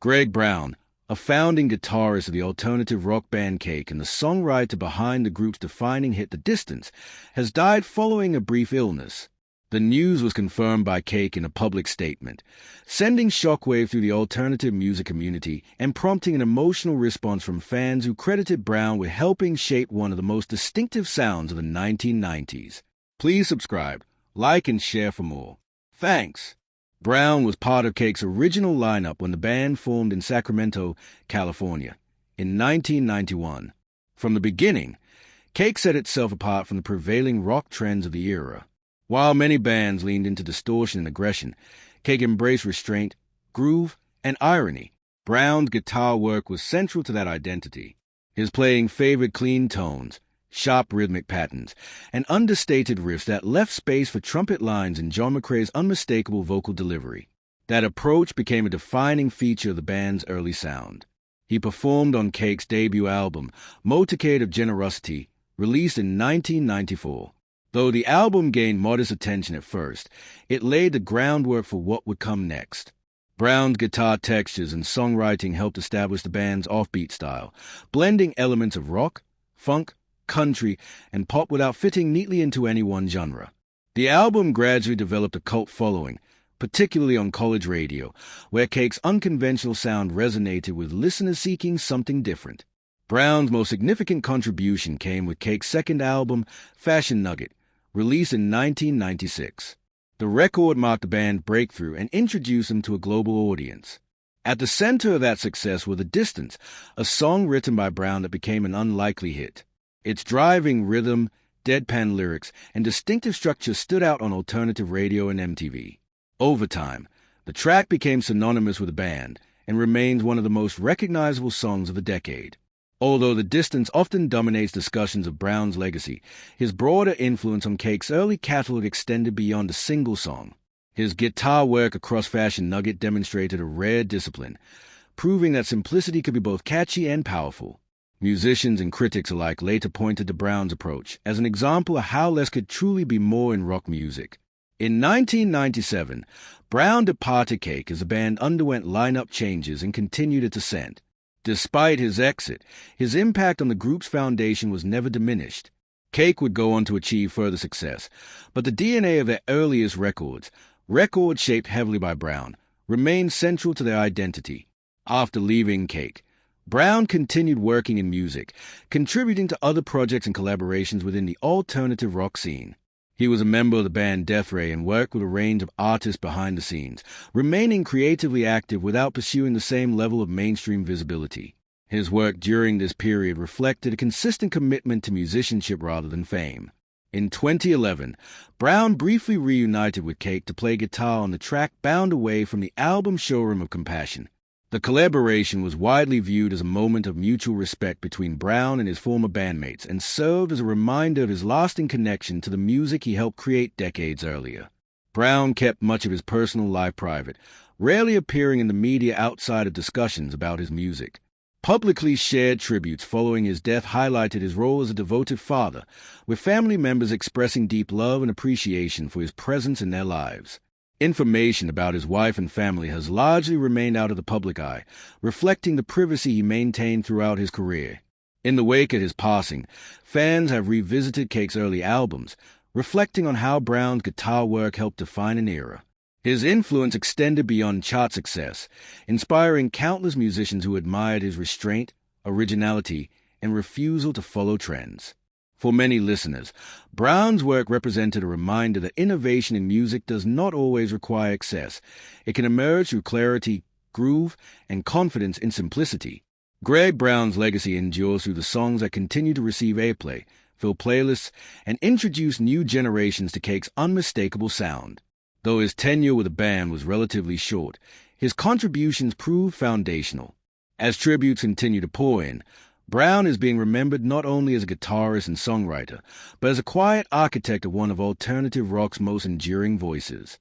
Greg Brown, a founding guitarist of the alternative rock band Cake and the songwriter behind the group's defining hit The Distance, has died following a brief illness. The news was confirmed by Cake in a public statement, sending shockwaves through the alternative music community and prompting an emotional response from fans who credited Brown with helping shape one of the most distinctive sounds of the 1990s. Please subscribe, like, and share for more. Thanks. Brown was part of Cake's original lineup when the band formed in Sacramento, California, in 1991. From the beginning, Cake set itself apart from the prevailing rock trends of the era. While many bands leaned into distortion and aggression, Cake embraced restraint, groove, and irony. Brown's guitar work was central to that identity. His playing favored clean tones, sharp rhythmic patterns, and understated riffs that left space for trumpet lines in John McCrea's unmistakable vocal delivery. That approach became a defining feature of the band's early sound. He performed on Cake's debut album, Motorcade of Generosity, released in 1994. Though the album gained modest attention at first, it laid the groundwork for what would come next. Brown's guitar textures and songwriting helped establish the band's offbeat style, blending elements of rock, funk, country, and pop without fitting neatly into any one genre. The album gradually developed a cult following, particularly on college radio, where Cake's unconventional sound resonated with listeners seeking something different. Brown's most significant contribution came with Cake's second album, Fashion Nugget, released in 1996. The record marked the band's breakthrough and introduced them to a global audience. At the center of that success was The Distance, a song written by Brown that became an unlikely hit. Its driving rhythm, deadpan lyrics, and distinctive structure stood out on alternative radio and MTV. Over time, the track became synonymous with the band and remains one of the most recognizable songs of the decade. Although The Distance often dominates discussions of Brown's legacy, his broader influence on Cake's early catalog extended beyond a single song. His guitar work across Fashion Nugget demonstrated a rare discipline, proving that simplicity could be both catchy and powerful. Musicians and critics alike later pointed to Brown's approach as an example of how less could truly be more in rock music. In 1997, Brown departed Cake as the band underwent lineup changes and continued its ascent. Despite his exit, his impact on the group's foundation was never diminished. Cake would go on to achieve further success, but the DNA of their earliest records shaped heavily by Brown, remained central to their identity. After leaving Cake, Brown continued working in music, contributing to other projects and collaborations within the alternative rock scene. He was a member of the band Death Ray and worked with a range of artists behind the scenes, remaining creatively active without pursuing the same level of mainstream visibility. His work during this period reflected a consistent commitment to musicianship rather than fame. In 2011, Brown briefly reunited with Cake to play guitar on the track Bound Away from the album Showroom of Compassion. The collaboration was widely viewed as a moment of mutual respect between Brown and his former bandmates and served as a reminder of his lasting connection to the music he helped create decades earlier. Brown kept much of his personal life private, rarely appearing in the media outside of discussions about his music. Publicly shared tributes following his death highlighted his role as a devoted father, with family members expressing deep love and appreciation for his presence in their lives. Information about his wife and family has largely remained out of the public eye, reflecting the privacy he maintained throughout his career. In the wake of his passing, fans have revisited Cake's early albums, reflecting on how Brown's guitar work helped define an era. His influence extended beyond chart success, inspiring countless musicians who admired his restraint, originality, and refusal to follow trends. For many listeners, Brown's work represented a reminder that innovation in music does not always require excess. It can emerge through clarity, groove, and confidence in simplicity. Greg Brown's legacy endures through the songs that continue to receive airplay, fill playlists, and introduce new generations to Cake's unmistakable sound. Though his tenure with the band was relatively short, his contributions proved foundational. As tributes continue to pour in, Brown is being remembered not only as a guitarist and songwriter, but as a quiet architect of one of alternative rock's most enduring voices.